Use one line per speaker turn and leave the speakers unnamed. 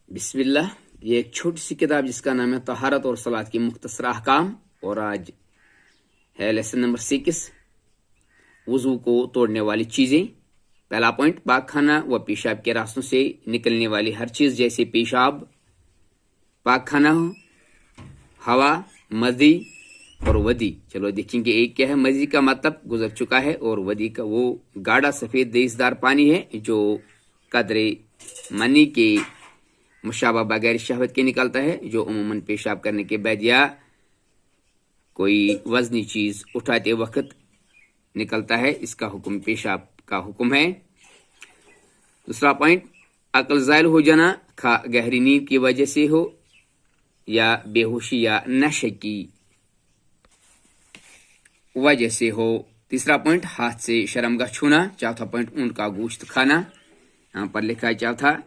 बिस्मिल्लाह। ये एक छोटी सी किताब जिसका नाम है तहारत और सलात की मुख्तसर अहकाम, और आज है लेसन नंबर 6, वजू को तोड़ने वाली चीजें। पहला पॉइंट, पाक खाना व पेशाब के रास्तों से निकलने वाली हर चीज जैसे पेशाब, पाक खाना हो, हवा, मदी और वदी। चलो देखेंगे एक क्या है। मदी का मतलब गुजर चुका है, और वदी का वो गाढ़ा सफेद देसदार पानी है जो कदरे मनी के मुशाबा बगैर शहवत के निकलता है, जो उमूमन पेशाब करने के बाद या कोई वजनी चीज उठाते वक्त निकलता है। इसका हुक्म पेशाब का हुक्म है। दूसरा पॉइंट, अक्ल ज़ायल हो जाना, खा गहरी नींद की वजह से हो या बेहोशी या नशे की वजह से हो। तीसरा पॉइंट, हाथ से शर्मगाह छूना। चौथा पॉइंट, ऊंट का गोश्त खाना। यहाँ पर लिखा है चौथा,